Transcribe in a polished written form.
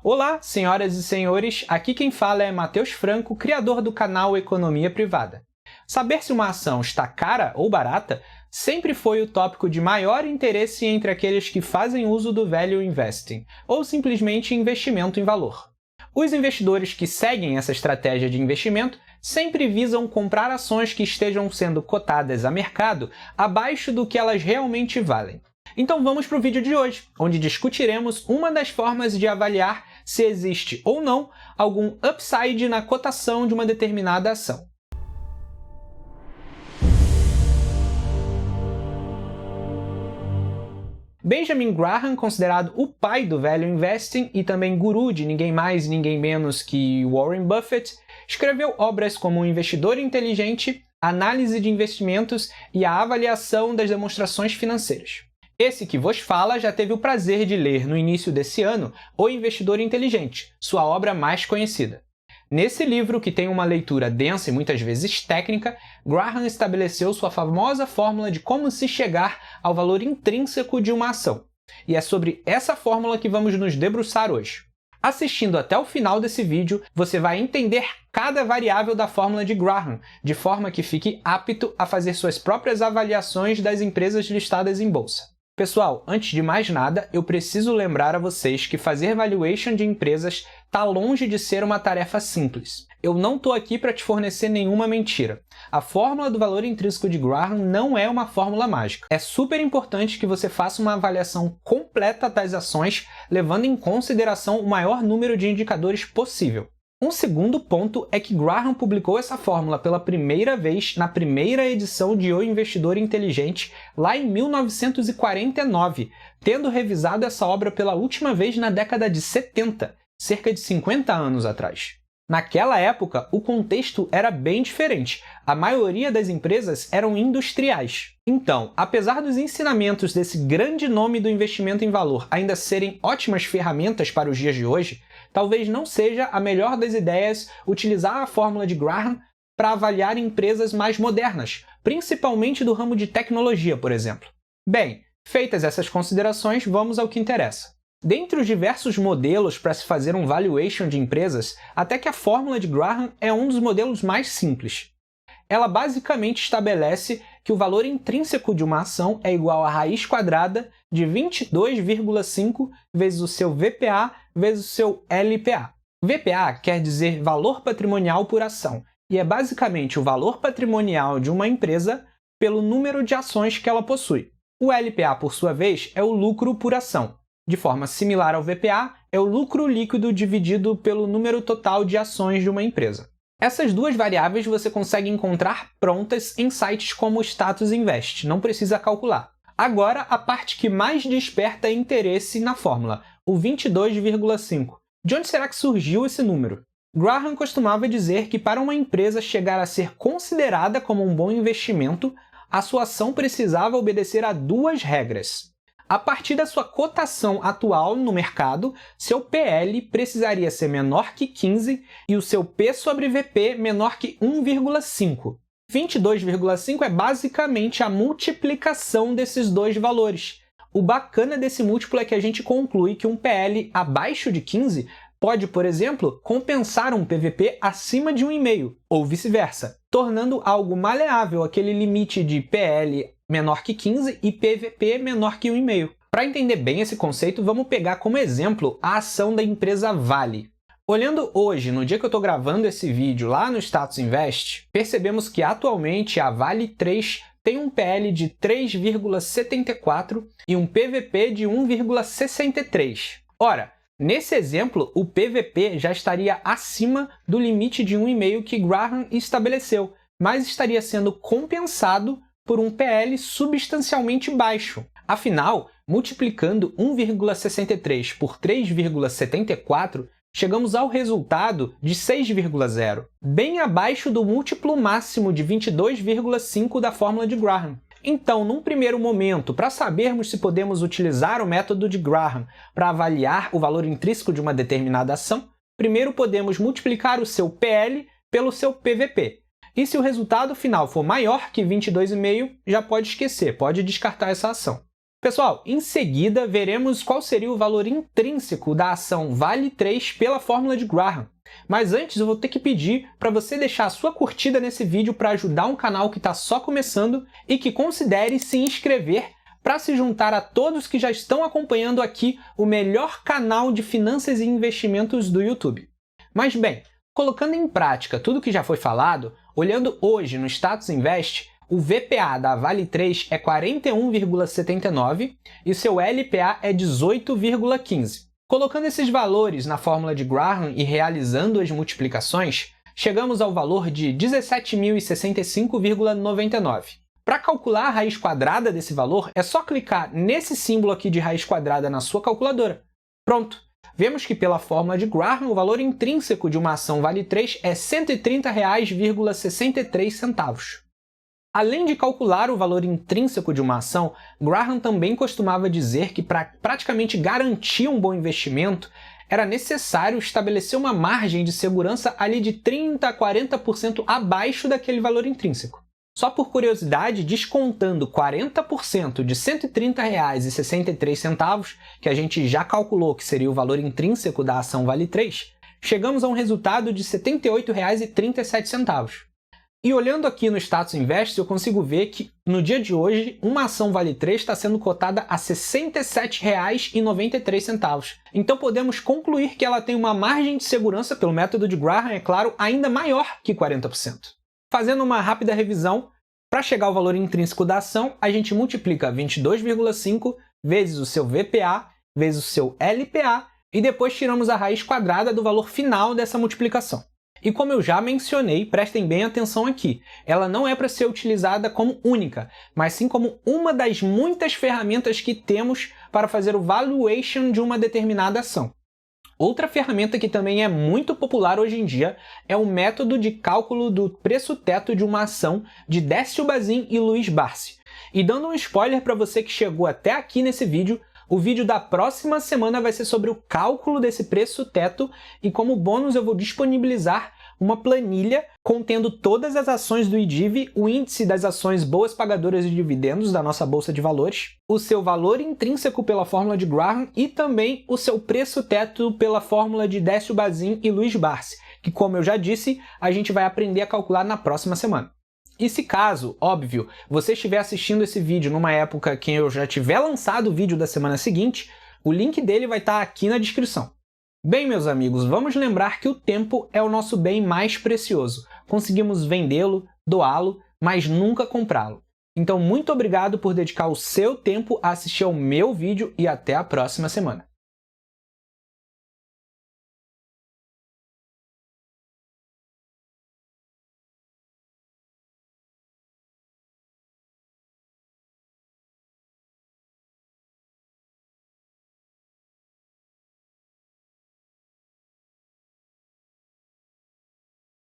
Olá, senhoras e senhores, aqui quem fala é Matheus Franco, criador do canal Economia Privada. Saber se uma ação está cara ou barata sempre foi o tópico de maior interesse entre aqueles que fazem uso do value investing, ou simplesmente investimento em valor. Os investidores que seguem essa estratégia de investimento sempre visam comprar ações que estejam sendo cotadas a mercado abaixo do que elas realmente valem. Então vamos para o vídeo de hoje, onde discutiremos uma das formas de avaliar se existe ou não algum upside na cotação de uma determinada ação. Benjamin Graham, considerado o pai do value investing e também guru de ninguém mais e ninguém menos que Warren Buffett, escreveu obras como O Investidor Inteligente, Análise de Investimentos e a Avaliação das Demonstrações Financeiras. Esse que vos fala já teve o prazer de ler no início desse ano O Investidor Inteligente, sua obra mais conhecida. Nesse livro, que tem uma leitura densa e muitas vezes técnica, Graham estabeleceu sua famosa fórmula de como se chegar ao valor intrínseco de uma ação. E é sobre essa fórmula que vamos nos debruçar hoje. Assistindo até o final desse vídeo, você vai entender cada variável da fórmula de Graham, de forma que fique apto a fazer suas próprias avaliações das empresas listadas em bolsa. Pessoal, antes de mais nada, eu preciso lembrar a vocês que fazer valuation de empresas está longe de ser uma tarefa simples. Eu não estou aqui para te fornecer nenhuma mentira. A fórmula do valor intrínseco de Graham não é uma fórmula mágica. É super importante que você faça uma avaliação completa das ações, levando em consideração o maior número de indicadores possível. Um segundo ponto é que Graham publicou essa fórmula pela primeira vez na primeira edição de O Investidor Inteligente, lá em 1949, tendo revisado essa obra pela última vez na década de 70, cerca de 50 anos atrás. Naquela época, o contexto era bem diferente. A maioria das empresas eram industriais. Então, apesar dos ensinamentos desse grande nome do investimento em valor ainda serem ótimas ferramentas para os dias de hoje, talvez não seja a melhor das ideias utilizar a fórmula de Graham para avaliar empresas mais modernas, principalmente do ramo de tecnologia, por exemplo. Bem, feitas essas considerações, vamos ao que interessa. Dentre os diversos modelos para se fazer um valuation de empresas, até que a fórmula de Graham é um dos modelos mais simples. Ela basicamente estabelece que o valor intrínseco de uma ação é igual à raiz quadrada de 22,5 vezes o seu VPA vezes o seu LPA. VPA quer dizer valor patrimonial por ação, e é basicamente o valor patrimonial de uma empresa pelo número de ações que ela possui. O LPA, por sua vez, é o lucro por ação. De forma similar ao VPA, é o lucro líquido dividido pelo número total de ações de uma empresa. Essas duas variáveis você consegue encontrar prontas em sites como o Status Invest, não precisa calcular. Agora, a parte que mais desperta interesse na fórmula, o 22,5. De onde será que surgiu esse número? Graham costumava dizer que para uma empresa chegar a ser considerada como um bom investimento, a sua ação precisava obedecer a duas regras. A partir da sua cotação atual no mercado, seu PL precisaria ser menor que 15 e o seu P sobre VP menor que 1,5. 22,5 é basicamente a multiplicação desses dois valores. O bacana desse múltiplo é que a gente conclui que um PL abaixo de 15 pode, por exemplo, compensar um PVP acima de 1,5, ou vice-versa, tornando algo maleável aquele limite de PL menor que 15 e PVP menor que 1,5. Para entender bem esse conceito, vamos pegar como exemplo a ação da empresa Vale. Olhando hoje, no dia que eu estou gravando esse vídeo lá no Status Invest, percebemos que atualmente a Vale 3 tem um PL de 3,74 e um PVP de 1,63. Ora, nesse exemplo, o PVP já estaria acima do limite de 1,5 que Graham estabeleceu, mas estaria sendo compensado por um PL substancialmente baixo. Afinal, multiplicando 1,63 por 3,74, chegamos ao resultado de 6,0, bem abaixo do múltiplo máximo de 22,5 da fórmula de Graham. Então, num primeiro momento, para sabermos se podemos utilizar o método de Graham para avaliar o valor intrínseco de uma determinada ação, primeiro podemos multiplicar o seu PL pelo seu PVP. E se o resultado final for maior que 22,5, já pode esquecer, pode descartar essa ação. Pessoal, em seguida veremos qual seria o valor intrínseco da ação Vale 3 pela fórmula de Graham. Mas antes eu vou ter que pedir para você deixar a sua curtida nesse vídeo para ajudar um canal que está só começando e que considere se inscrever para se juntar a todos que já estão acompanhando aqui o melhor canal de finanças e investimentos do YouTube. Mas bem, colocando em prática tudo que já foi falado, olhando hoje no Status Invest, o VPA da Vale 3 é 41,79 e seu LPA é 18,15. Colocando esses valores na fórmula de Graham e realizando as multiplicações, chegamos ao valor de 17.065,99. Para calcular a raiz quadrada desse valor, é só clicar nesse símbolo aqui de raiz quadrada na sua calculadora. Pronto! Vemos que pela fórmula de Graham, o valor intrínseco de uma ação Vale 3 é R$ 130,63. Além de calcular o valor intrínseco de uma ação, Graham também costumava dizer que para praticamente garantir um bom investimento, era necessário estabelecer uma margem de segurança ali de 30% a 40% abaixo daquele valor intrínseco. Só por curiosidade, descontando 40% de R$ 130,63, que a gente já calculou que seria o valor intrínseco da ação Vale 3, chegamos a um resultado de R$ 78,37. E olhando aqui no Status Invest, eu consigo ver que, no dia de hoje, uma ação Vale 3 está sendo cotada a R$ 67,93. Então podemos concluir que ela tem uma margem de segurança, pelo método de Graham, é claro, ainda maior que 40%. Fazendo uma rápida revisão, para chegar ao valor intrínseco da ação, a gente multiplica 22,5 vezes o seu VPA, vezes o seu LPA, e depois tiramos a raiz quadrada do valor final dessa multiplicação. E como eu já mencionei, prestem bem atenção aqui, ela não é para ser utilizada como única, mas sim como uma das muitas ferramentas que temos para fazer o valuation de uma determinada ação. Outra ferramenta que também é muito popular hoje em dia é o método de cálculo do preço-teto de uma ação de Décio Bazin e Luiz Barsi. E dando um spoiler para você que chegou até aqui nesse vídeo, o vídeo da próxima semana vai ser sobre o cálculo desse preço-teto e como bônus eu vou disponibilizar uma planilha contendo todas as ações do IDIV, o índice das ações boas pagadoras de dividendos da nossa Bolsa de Valores, o seu valor intrínseco pela fórmula de Graham e também o seu preço-teto pela fórmula de Décio Bazin e Luiz Barsi, que, como eu já disse, a gente vai aprender a calcular na próxima semana. E se caso, óbvio, você estiver assistindo esse vídeo numa época que eu já tiver lançado o vídeo da semana seguinte, o link dele vai estar aqui na descrição. Bem, meus amigos, vamos lembrar que o tempo é o nosso bem mais precioso. Conseguimos vendê-lo, doá-lo, mas nunca comprá-lo. Então, muito obrigado por dedicar o seu tempo a assistir ao meu vídeo e até a próxima semana.